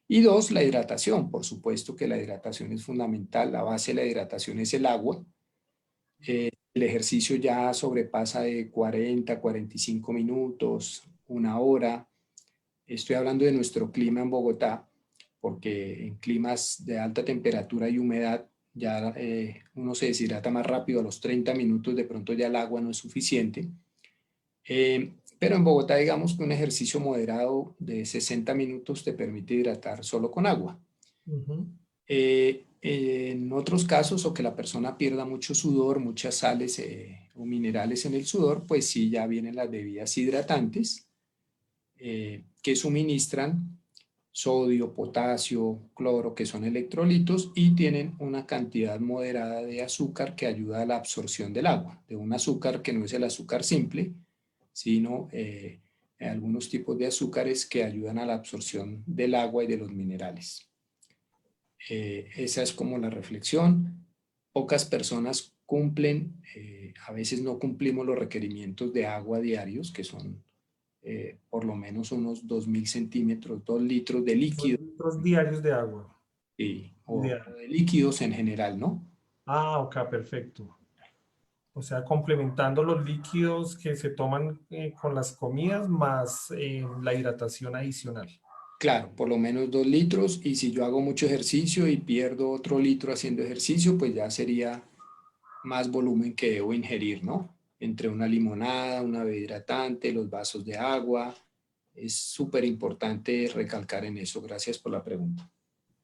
Y dos, la hidratación, por supuesto que la hidratación es fundamental, la base de la hidratación es el agua. El ejercicio ya sobrepasa de 40, 45 minutos, 1 hora. Estoy hablando de nuestro clima en Bogotá, porque en climas de alta temperatura y humedad ya uno se deshidrata más rápido, a los 30 minutos de pronto ya el agua no es suficiente. Pero en Bogotá digamos que un ejercicio moderado de 60 minutos te permite hidratar solo con agua. En otros casos, o que la persona pierda mucho sudor, muchas sales o minerales en el sudor, pues sí, ya vienen las bebidas hidratantes que suministran sodio, potasio, cloro, que son electrolitos y tienen una cantidad moderada de azúcar que ayuda a la absorción del agua, de un azúcar que no es el azúcar simple, sino algunos tipos de azúcares que ayudan a la absorción del agua y de los minerales. Esa es como la reflexión. Pocas personas cumplen, a veces no cumplimos los requerimientos de agua diarios, que son por lo menos unos 2000 centímetros, 2 litros de 2 líquido, litros diarios de agua. o Ideal. de líquidos en general, ¿no? Ah, ok, perfecto. O sea, complementando los líquidos que se toman con las comidas más la hidratación adicional. Claro, por lo menos 2 litros, y si yo hago mucho ejercicio y pierdo otro litro haciendo ejercicio, pues ya sería más volumen que debo ingerir, ¿no? Entre una limonada, una bebida hidratante, los vasos de agua. Es súper importante recalcar en eso. Gracias por la pregunta.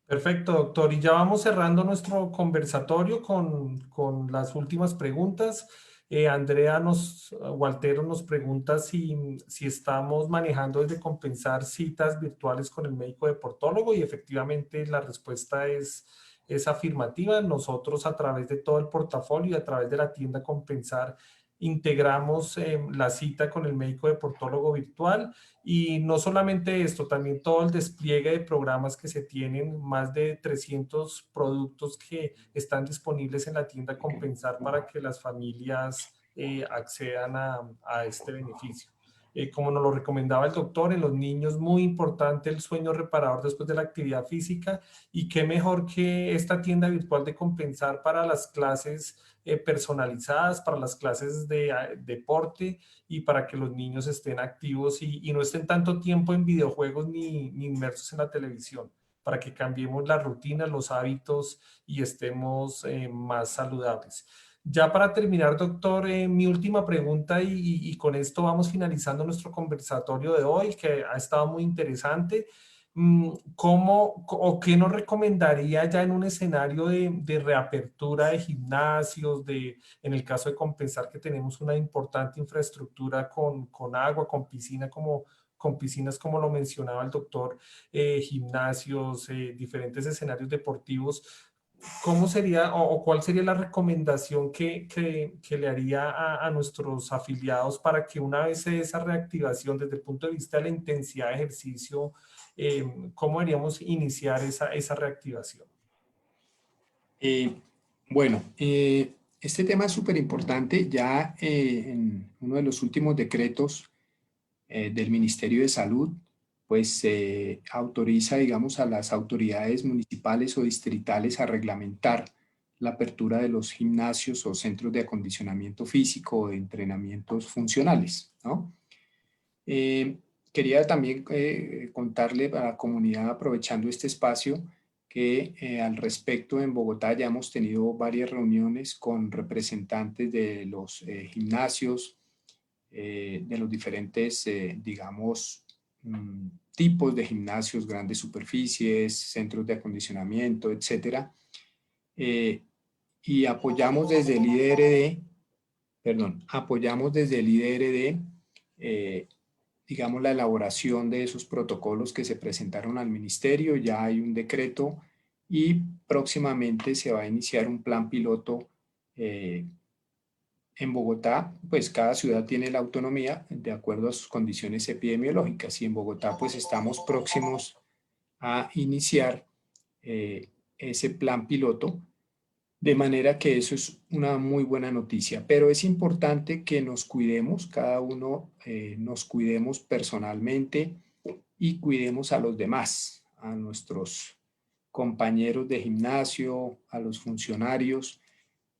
Perfecto, doctor. Y ya vamos cerrando nuestro conversatorio con las últimas preguntas. Waltero nos pregunta si estamos manejando desde Compensar citas virtuales con el médico deportólogo y efectivamente la respuesta es afirmativa. Nosotros a través de todo el portafolio y a través de la tienda Compensar integramos la cita con el médico deportólogo virtual. Y no solamente esto, también todo el despliegue de programas que se tienen, más de 300 productos que están disponibles en la tienda Compensar para que las familias accedan a este beneficio. Como nos lo recomendaba el doctor, en los niños muy importante el sueño reparador después de la actividad física, y qué mejor que esta tienda virtual de Compensar para las clases personalizadas, para las clases de deporte y para que los niños estén activos y no estén tanto tiempo en videojuegos ni inmersos en la televisión, para que cambiemos la rutina, los hábitos y estemos más saludables. Ya para terminar, doctor, mi última pregunta y con esto vamos finalizando nuestro conversatorio de hoy, que ha estado muy interesante. ¿cómo o qué nos recomendaría ya en un escenario de reapertura de gimnasios, en el caso de compensar que tenemos una importante infraestructura con agua, con piscinas como lo mencionaba el doctor, gimnasios, diferentes escenarios deportivos? ¿Cómo sería o cuál sería la recomendación que le haría a nuestros afiliados para que una vez se dé esa reactivación desde el punto de vista de la intensidad de ejercicio, cómo deberíamos iniciar esa reactivación? Eh, bueno, este tema es súper importante. Ya en uno de los últimos decretos del Ministerio de Salud, pues se autoriza, digamos, a las autoridades municipales o distritales a reglamentar la apertura de los gimnasios o centros de acondicionamiento físico o de entrenamientos funcionales, ¿no? Eh, Quería también contarle a la comunidad, aprovechando este espacio, que al respecto en Bogotá ya hemos tenido varias reuniones con representantes de los gimnasios, de los diferentes, digamos, tipos de gimnasios, grandes superficies, centros de acondicionamiento, etcétera. Eh, y apoyamos desde el IDRD, perdón, apoyamos desde el IDRD, digamos, la elaboración de esos protocolos que se presentaron al ministerio. Ya hay un decreto y próximamente se va a iniciar un plan piloto en Bogotá. Pues cada ciudad tiene la autonomía de acuerdo a sus condiciones epidemiológicas, y en Bogotá pues estamos próximos a iniciar ese plan piloto, de manera que eso es una muy buena noticia. Pero es importante que nos cuidemos, cada uno nos cuidemos personalmente y cuidemos a los demás, a nuestros compañeros de gimnasio, a los funcionarios,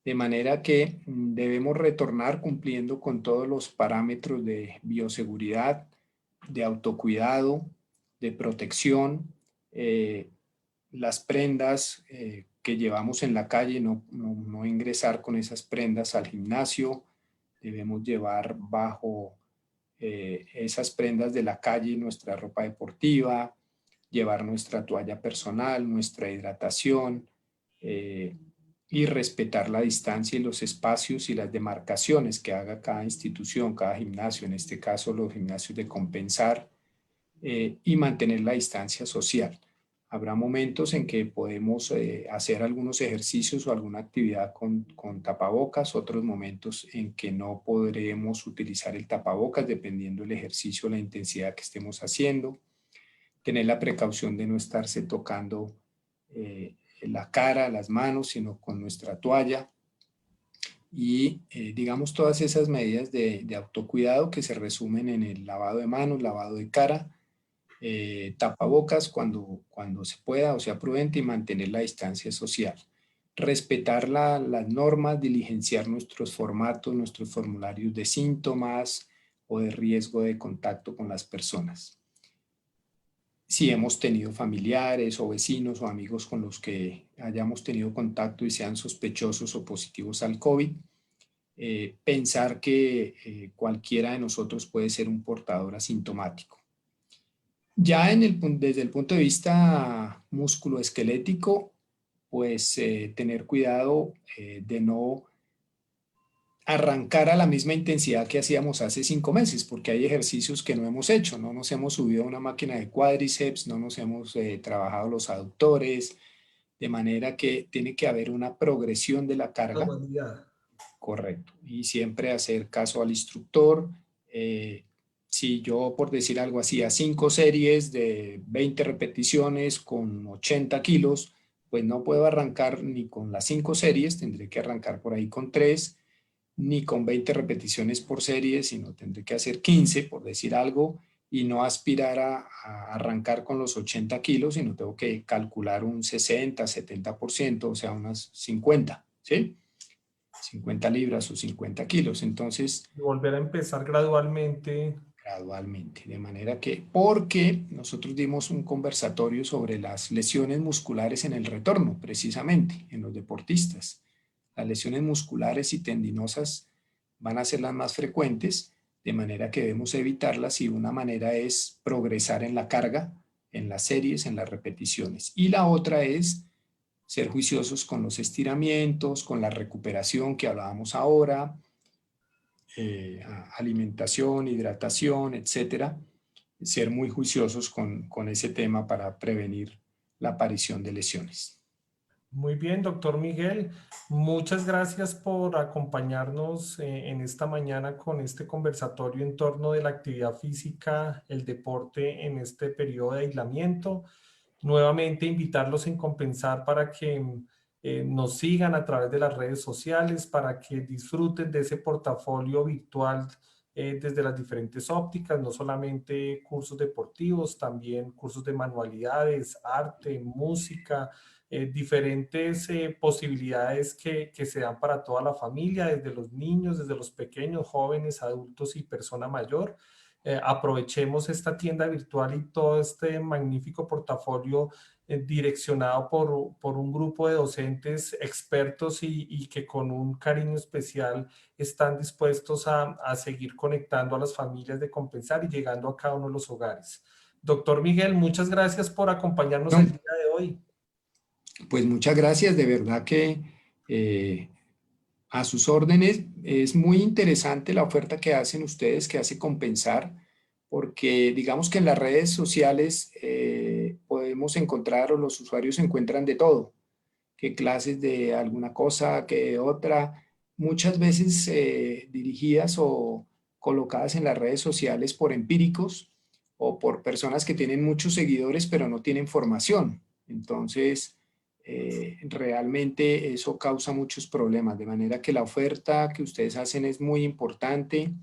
de manera que debemos retornar cumpliendo con todos los parámetros de bioseguridad, de autocuidado, de protección. Las prendas que llevamos en la calle, no ingresar con esas prendas al gimnasio. Debemos llevar bajo esas prendas de la calle nuestra ropa deportiva, llevar nuestra toalla personal, nuestra hidratación, eh, y respetar la distancia y los espacios y las demarcaciones que haga cada institución, cada gimnasio, en este caso los gimnasios de compensar, y mantener la distancia social. Habrá momentos en que podemos hacer algunos ejercicios o alguna actividad con tapabocas, otros momentos en que no podremos utilizar el tapabocas dependiendo del ejercicio o la intensidad que estemos haciendo. Tener la precaución de no estarse tocando la cara, las manos, sino con nuestra toalla. Y digamos todas esas medidas de autocuidado que se resumen en el lavado de manos, lavado de cara, tapabocas cuando se pueda o sea prudente, y mantener la distancia social. Respetar las normas, diligenciar nuestros formatos, nuestros formularios de síntomas o de riesgo de contacto con las personas. Si hemos tenido familiares o vecinos o amigos con los que hayamos tenido contacto y sean sospechosos o positivos al COVID, pensar que cualquiera de nosotros puede ser un portador asintomático. Ya desde el punto de vista musculoesquelético, pues tener cuidado de no arrancar a la misma intensidad que hacíamos hace 5 meses, porque hay ejercicios que no hemos hecho, no nos hemos subido a una máquina de cuádriceps, no nos hemos trabajado los aductores, de manera que tiene que haber una progresión de la carga. Humanidad. Correcto. Y siempre hacer caso al instructor. Si yo, por decir algo así, a 5 series de 20 repeticiones con 80 kilos, pues no puedo arrancar ni con las 5 series, tendré que arrancar por ahí con 3, ni con 20 repeticiones por serie, sino tendré que hacer 15, por decir algo, y no aspirar a arrancar con los 80 kilos, sino tengo que calcular un 60, 70%, o sea, unas 50, ¿sí? 50 libras o 50 kilos. Entonces, Y volver a empezar gradualmente. gradualmente, de manera que, porque nosotros dimos un conversatorio sobre las lesiones musculares en el retorno, precisamente, en los deportistas. Las lesiones musculares y tendinosas van a ser las más frecuentes, de manera que debemos evitarlas, y una manera es progresar en la carga, en las series, en las repeticiones. Y la otra es ser juiciosos con los estiramientos, con la recuperación que hablábamos ahora, alimentación, hidratación, etcétera. Ser muy juiciosos con ese tema para prevenir la aparición de lesiones. Muy bien, doctor Miguel. Muchas gracias por acompañarnos en esta mañana con este conversatorio en torno de la actividad física, el deporte en este periodo de aislamiento. Nuevamente invitarlos en Compensar para que nos sigan a través de las redes sociales, para que disfruten de ese portafolio virtual desde las diferentes ópticas, no solamente cursos deportivos, también cursos de manualidades, arte, música, diferentes posibilidades que se dan para toda la familia, desde los niños, desde los pequeños, jóvenes, adultos y persona mayor. Aprovechemos esta tienda virtual y todo este magnífico portafolio direccionado por un grupo de docentes expertos y que con un cariño especial están dispuestos a seguir conectando a las familias de Compensar y llegando a cada uno de los hogares. Doctor Miguel, muchas gracias por acompañarnos el No, día de hoy. pues muchas gracias, de verdad que eh, a sus órdenes. Es muy interesante la oferta que hacen ustedes, que hace Compensar, porque digamos que en las redes sociales podemos encontrar, o los usuarios encuentran de todo, que clases de alguna cosa, que otra, muchas veces dirigidas o colocadas en las redes sociales por empíricos o por personas que tienen muchos seguidores pero no tienen formación. Entonces, realmente eso causa muchos problemas, de manera que la oferta que ustedes hacen es muy importante.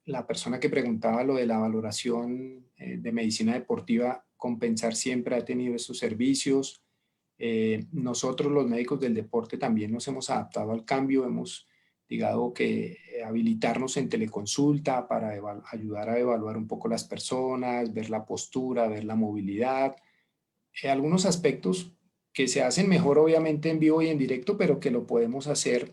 La persona que preguntaba lo de la valoración de medicina deportiva, Compensar siempre ha tenido esos servicios. Nosotros los médicos del deporte también nos hemos adaptado al cambio, hemos digamos que habilitarnos en teleconsulta para ayudar a evaluar un poco las personas, ver la postura, ver la movilidad, algunos aspectos que se hacen mejor obviamente en vivo y en directo, pero que lo podemos hacer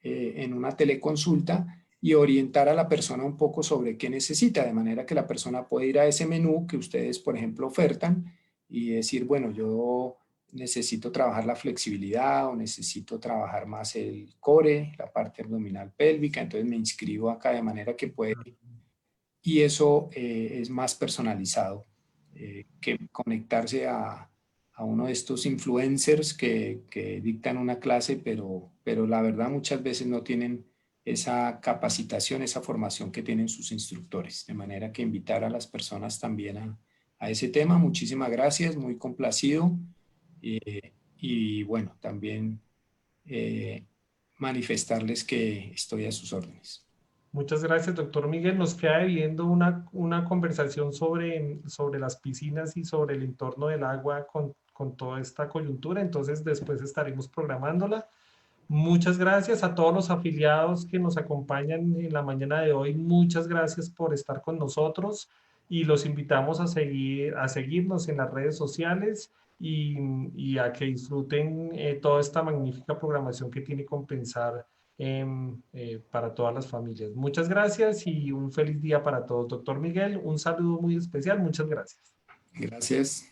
en una teleconsulta y orientar a la persona un poco sobre qué necesita, de manera que la persona puede ir a ese menú que ustedes, por ejemplo, ofertan y decir, bueno, yo necesito trabajar la flexibilidad o necesito trabajar más el core, la parte abdominal pélvica, entonces me inscribo acá de manera que puede, y eso es más personalizado que conectarse a uno de estos influencers que dictan una clase, pero la verdad muchas veces no tienen esa capacitación, esa formación que tienen sus instructores. De manera que invitar a las personas también a ese tema. Muchísimas gracias, muy complacido. Y bueno, también eh, manifestarles que estoy a sus órdenes. Muchas gracias, doctor Miguel. Nos queda debiendo una conversación sobre las piscinas y sobre el entorno del agua con toda esta coyuntura. Entonces, después estaremos programándola. Muchas gracias a todos los afiliados que nos acompañan en la mañana de hoy. Muchas gracias por estar con nosotros y los invitamos a seguirnos en las redes sociales y a que disfruten toda esta magnífica programación que tiene Compensar para todas las familias. Muchas gracias y un feliz día para todos. Doctor Miguel, un saludo muy especial. Muchas gracias. Gracias.